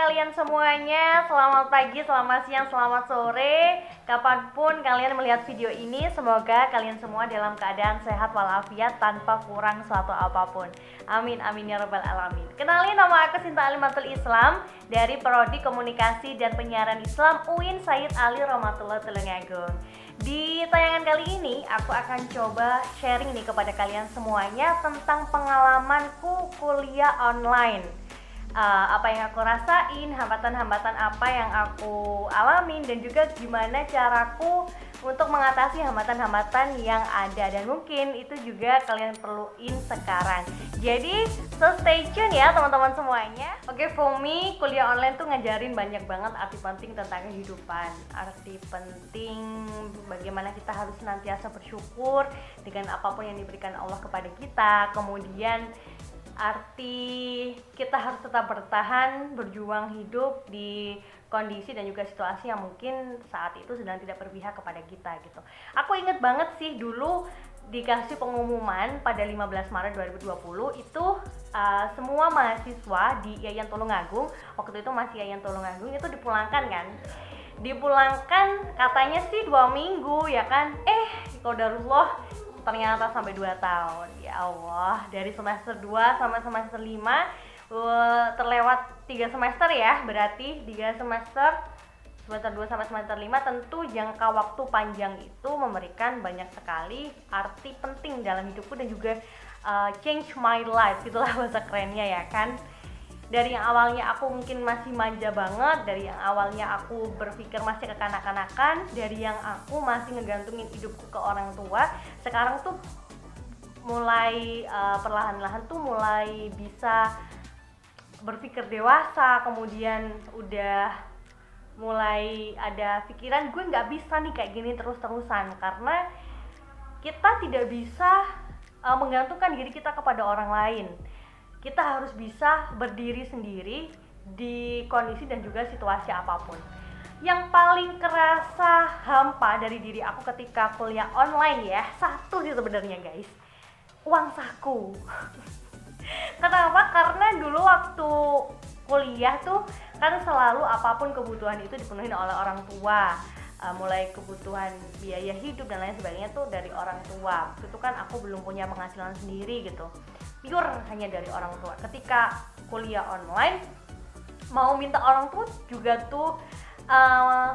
kalian semuanya, selamat pagi, selamat siang, selamat sore. Kapanpun kalian melihat video ini, semoga kalian semua dalam keadaan sehat walafiat tanpa kurang suatu apapun. Amin, amin ya rabbal alamin. Kenalin, nama aku Sinta Alimatul Islam dari Prodi Komunikasi dan Penyiaran Islam UIN Said Ali Rohmatullah Tulungagung. Di tayangan kali ini, aku akan coba sharing nih kepada kalian semuanya tentang pengalamanku kuliah online. Apa yang aku rasain, hambatan-hambatan apa yang aku alamin, dan juga gimana caraku untuk mengatasi hambatan-hambatan yang ada, dan mungkin itu juga kalian perluin sekarang. Jadi so stay tune ya teman-teman semuanya. Oke, for me kuliah online tuh ngajarin banyak banget arti penting tentang kehidupan, arti penting bagaimana kita harus senantiasa bersyukur dengan apapun yang diberikan Allah kepada kita. Kemudian arti kita harus tetap bertahan, berjuang hidup di kondisi dan juga situasi yang mungkin saat itu sedang tidak berpihak kepada kita gitu. Aku inget banget sih dulu dikasih pengumuman pada 15 Maret 2020 itu semua mahasiswa di Yayan Tulungagung, waktu itu masih Yayan Tulungagung, itu dipulangkan kan. Dipulangkan katanya sih 2 minggu ya kan. Qadarullah ternyata sampai 2 tahun. Ya Allah, dari semester 2 sampai semester 5 terlewat 3 semester ya. Berarti 3 semester 2 sampai semester 5, tentu jangka waktu panjang itu memberikan banyak sekali arti penting dalam hidupku dan juga change my life, gitulah bahasa kerennya ya kan. Dari yang awalnya aku mungkin masih manja banget, dari yang awalnya aku berpikir masih kekanak-kanakan, dari yang aku masih ngegantungin hidupku ke orang tua, sekarang tuh mulai perlahan-lahan tuh mulai bisa berpikir dewasa, kemudian udah mulai ada pikiran gue nggak bisa nih kayak gini terus-terusan, karena kita tidak bisa menggantungkan diri kita kepada orang lain. Kita harus bisa berdiri sendiri di kondisi dan juga situasi apapun. Yang paling kerasa hampa dari diri aku ketika kuliah online ya, satu sih sebenarnya guys, uang saku. Kenapa? Karena dulu waktu kuliah tuh kan selalu apapun kebutuhan itu dipenuhi oleh orang tua. Mulai kebutuhan biaya hidup dan lain sebagainya tuh dari orang tua. Itu kan aku belum punya penghasilan sendiri gitu, pure hanya dari orang tua. Ketika kuliah online mau minta orang tua juga tuh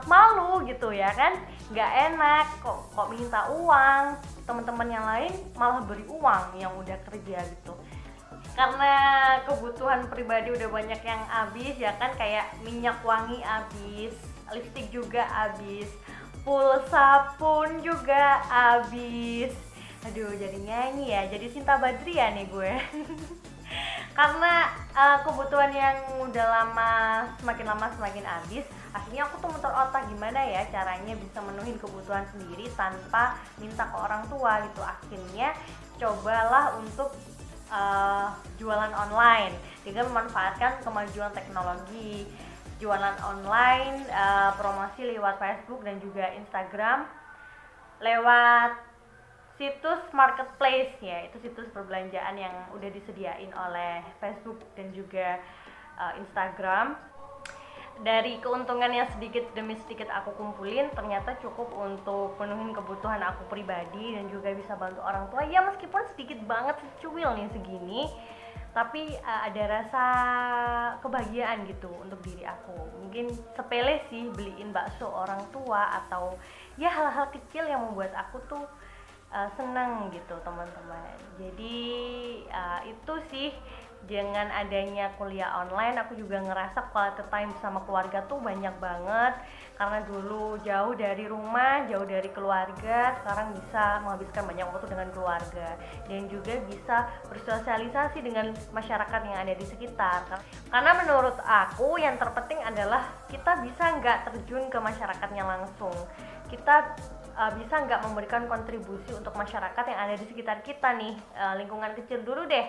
malu gitu ya kan, nggak enak kok minta uang. Teman-teman yang lain malah beri uang yang udah kerja gitu, karena kebutuhan pribadi udah banyak yang habis ya kan, kayak minyak wangi habis, lipstick juga habis, pulsa pun juga habis. Aduh, jadi nyanyi ya, jadi Sinta Badriah nih gue. Karena kebutuhan yang udah semakin lama semakin habis, akhirnya aku tuh muter otak gimana ya caranya bisa menuhin kebutuhan sendiri tanpa minta ke orang tua gitu. Akhirnya cobalah untuk jualan online dengan memanfaatkan kemajuan teknologi. Jualan online, promosi lewat Facebook dan juga Instagram, lewat situs marketplace ya, itu situs perbelanjaan yang udah disediain oleh Facebook dan juga Instagram. Dari keuntungan yang sedikit demi sedikit aku kumpulin, ternyata cukup untuk penuhin kebutuhan aku pribadi dan juga bisa bantu orang tua ya, meskipun sedikit banget, secuil nih segini, tapi ada rasa kebahagiaan gitu untuk diri aku. Mungkin sepele sih beliin bakso orang tua, atau ya hal-hal kecil yang membuat aku tuh senang gitu teman-teman. Jadi itu sih, dengan adanya kuliah online aku juga ngerasa quality time sama keluarga tuh banyak banget. Karena dulu jauh dari rumah, jauh dari keluarga, sekarang bisa menghabiskan banyak waktu dengan keluarga dan juga bisa bersosialisasi dengan masyarakat yang ada di sekitar. Karena menurut aku yang terpenting adalah kita bisa nggak terjun ke masyarakatnya langsung, kita bisa nggak memberikan kontribusi untuk masyarakat yang ada di sekitar kita nih, lingkungan kecil dulu deh.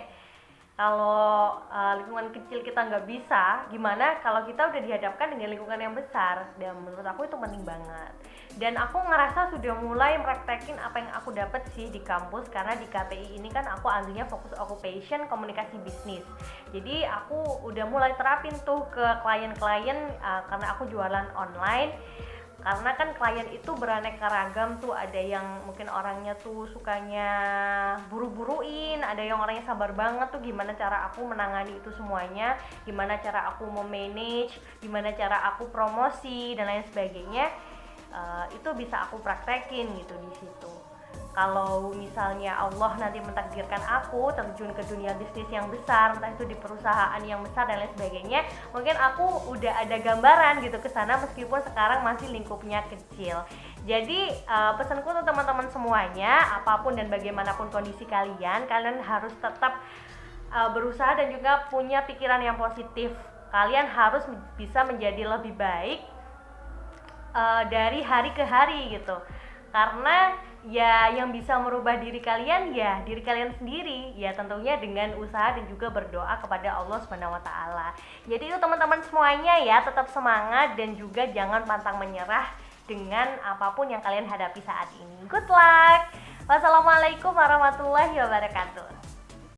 Kalau lingkungan kecil kita nggak bisa, gimana kalau kita udah dihadapkan dengan lingkungan yang besar? Dan menurut aku itu penting banget. Dan aku ngerasa sudah mulai praktekin apa yang aku dapat sih di kampus, karena di KPI ini kan aku ambilnya fokus occupation komunikasi bisnis. Jadi aku udah mulai terapin tuh ke klien-klien, karena aku jualan online. Karena kan klien itu beraneka ragam tuh, ada yang mungkin orangnya tuh sukanya buru-buruin, ada yang orangnya sabar banget tuh. Gimana cara aku menangani itu semuanya, gimana cara aku memanage, gimana cara aku promosi dan lain sebagainya, itu bisa aku praktekin gitu di situ. Kalau misalnya Allah nanti mentakdirkan aku terjun ke dunia bisnis yang besar, entah itu di perusahaan yang besar dan lain sebagainya, mungkin aku udah ada gambaran gitu ke sana, meskipun sekarang masih lingkupnya kecil. Jadi pesanku untuk teman-teman semuanya, apapun dan bagaimanapun kondisi kalian harus tetap berusaha dan juga punya pikiran yang positif. Kalian harus bisa menjadi lebih baik dari hari ke hari gitu. Karena ya yang bisa merubah diri kalian ya diri kalian sendiri, ya tentunya dengan usaha dan juga berdoa kepada Allah Subhanahu wa taala. Jadi itu teman-teman semuanya ya, tetap semangat dan juga jangan pantang menyerah dengan apapun yang kalian hadapi saat ini. Good luck. Wassalamualaikum warahmatullahi wabarakatuh.